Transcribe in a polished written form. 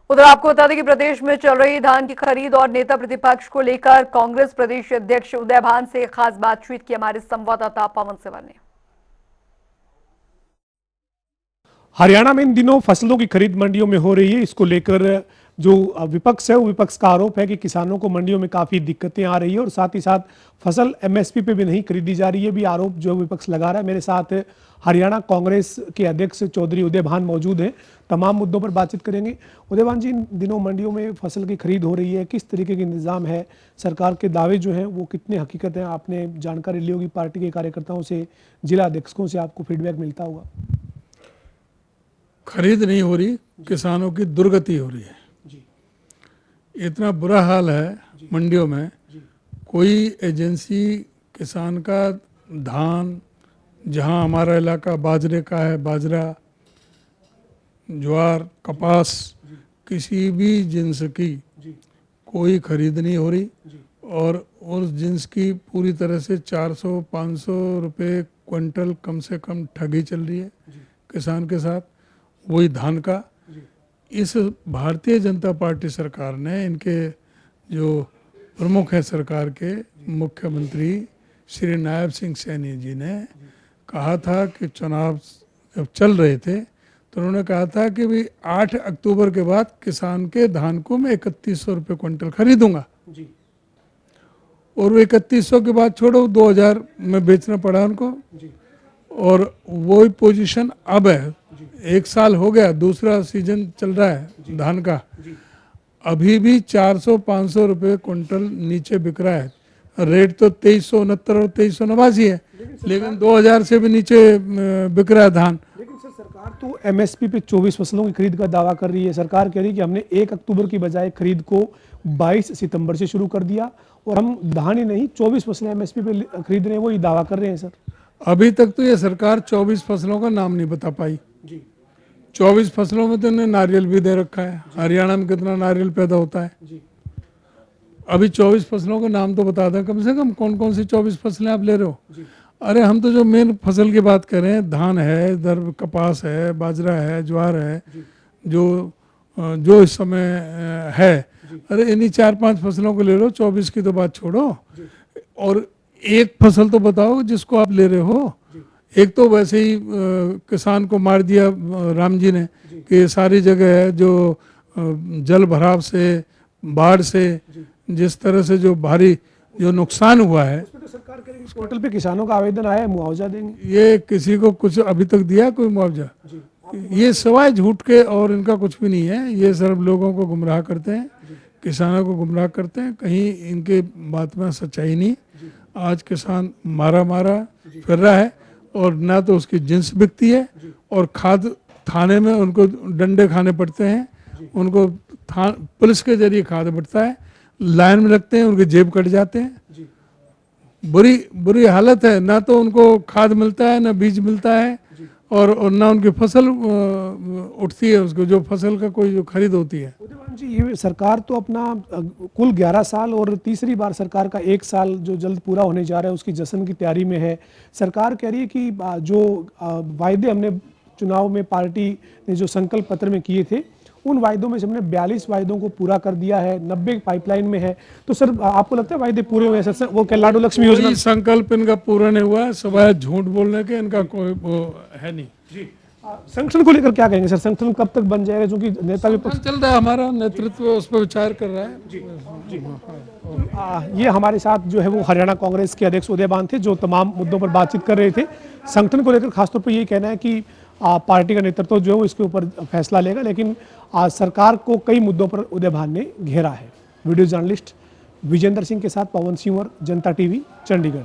उधर आपको बता दें कि प्रदेश में चल रही धान की खरीद और नेता प्रतिपक्ष को लेकर कांग्रेस प्रदेश अध्यक्ष उदय भान से खास बातचीत की हमारे संवाददाता पवन सिवन ने। हरियाणा में इन दिनों फसलों की खरीद मंडियों में हो रही है। इसको लेकर जो विपक्ष है वो विपक्ष का आरोप है कि किसानों को मंडियों में काफी दिक्कतें आ रही है और साथ ही साथ फसल एमएसपी पे भी नहीं खरीदी जा रही है, भी आरोप जो विपक्ष लगा रहा है। मेरे साथ हरियाणा कांग्रेस के अध्यक्ष चौधरी उदय भान मौजूद हैं। तमाम मुद्दों पर बातचीत करेंगे। उदय भान जी, इन दिनों मंडियों में फसल की खरीद हो रही है, किस तरीके के इंतजाम है, सरकार के दावे जो हैं वो कितने हकीकत हैं? आपने जानकारी ली होगी पार्टी के कार्यकर्ताओं से, जिला अध्यक्षों से आपको फीडबैक मिलता होगा। खरीद नहीं हो रही, किसानों की दुर्गति हो रही है। इतना बुरा हाल है मंडियों में, कोई एजेंसी किसान का धान, जहां हमारा इलाका बाजरे का है, बाजरा, ज्वार, कपास, किसी भी जिन्स की कोई खरीद नहीं हो रही और उस जिन्स की पूरी तरह से 400-500 रुपये क्विंटल कम से कम ठगी चल रही है किसान के साथ, वही धान का। इस भारतीय जनता पार्टी सरकार ने, इनके जो प्रमुख है सरकार के मुख्यमंत्री श्री नायब सिंह सैनी जी ने कहा था कि चुनाव जब चल रहे थे तो उन्होंने कहा था कि भाई 8 अक्टूबर के बाद किसान के धान को मैं 3100 रुपये क्विंटल खरीदूंगा और वो 3100 के बाद छोड़ो 2000 में बेचना पड़ा उनको और वही पोजीशन अब है। 1 साल हो गया, दूसरा सीजन चल रहा है धान का, अभी भी 400-500 रुपये क्विंटल नीचे बिक रहा है। रेट तो 2369 और 2389 है, लेकिन 2000 से भी नीचे बिक रहा है धान। लेकिन सर, सरकार तो एमएसपी पे 24 फसलों की खरीद का दावा कर रही है। सरकार कह रही है कि हमने 1 अक्टूबर की बजाय खरीद को 22 सितंबर से शुरू कर दिया और हम धान ही नहीं 24 फसलें एमएसपी पे खरीद रहे हैं, वो ये दावा कर रहे हैं। सर, अभी तक तो ये सरकार 24 फसलों का नाम नहीं बता पाई। 24 फसलों में तो इन्होंने नारियल भी दे रखा है। हरियाणा में कितना नारियल पैदा होता है, अभी 24 फसलों का नाम तो बता दें कम से कम, कौन कौन सी 24 फसलें आप ले रहे हो। अरे हम तो जो मेन फसल की बात कर रहे हैं, धान है, इधर कपास है, बाजरा है, ज्वार है, जो इस समय है। अरे इन्हीं 4-5 फसलों को ले लो, 24 की तो बात छोड़ो और एक फसल तो बताओ जिसको आप ले रहे हो। एक तो वैसे ही किसान को मार दिया राम जी ने कि सारी जगह है जो जल भराव से, बाढ़ से, जिस तरह से जो भारी जो नुकसान हुआ है, तो सरकार कह रही है पोर्टल पे किसानों का आवेदन आया है, मुआवजा देंगे। ये किसी को कुछ अभी तक दिया कोई मुआवजा? ये सवाए झूठ के और इनका कुछ भी नहीं है। ये सिर्फ लोगों को गुमराह करते हैं, किसानों को गुमराह करते हैं, कहीं इनके बात में सच्चाई नहीं। आज किसान मारा फिर रहा है और ना तो उसकी जिन्स बिकती है और खाद थाने में उनको डंडे खाने पड़ते हैं, उनको पुलिस के जरिए खाद बढ़ता है, लाइन में लगते हैं, उनके जेब कट जाते हैं। बुरी हालत है, ना तो उनको खाद मिलता है, ना बीज मिलता है और ना उनकी फसल उठती है, उसको जो फसल का कोई जो खरीद होती है। जी, ये सरकार तो अपना कुल 11 साल और तीसरी बार सरकार का 1 साल जो जल्द पूरा होने जा रहा है उसकी जश्न की तैयारी में है। सरकार कह रही है कि जो वायदे हमने चुनाव में पार्टी ने जो संकल्प पत्र में किए थे, उन वायदों में से हमने 42 वायदों को पूरा कर दिया है, 90 पाइपलाइन में है। तो सर, आपको लगता है वायदे पूरे हुए हैं? सर, वो लाडू लक्ष्मी योजना संकल्प इनका पूरा नहीं हुआ है, सवाए झूठ बोलने के इनका कोई वो है नहीं। संगठन को लेकर क्या कहेंगे सर? संगठन कब तक बन जाएगा? क्योंकि नेता विपक्ष चल रहा है, हमारा नेतृत्व उस पर विचार कर रहा है। ये हमारे साथ जो है वो हरियाणा कांग्रेस के अध्यक्ष उदय भान थे, जो तमाम मुद्दों पर बातचीत कर रहे थे। संगठन को लेकर खासतौर पर यही कहना है कि पार्टी का नेतृत्व जो है वो इसके ऊपर फैसला लेगा, लेकिन सरकार को कई मुद्दों पर उदय भान ने घेरा है। वीडियो जर्नलिस्ट विजेंद्र सिंह के साथ पवन सिंह और जनता टीवी, चंडीगढ़।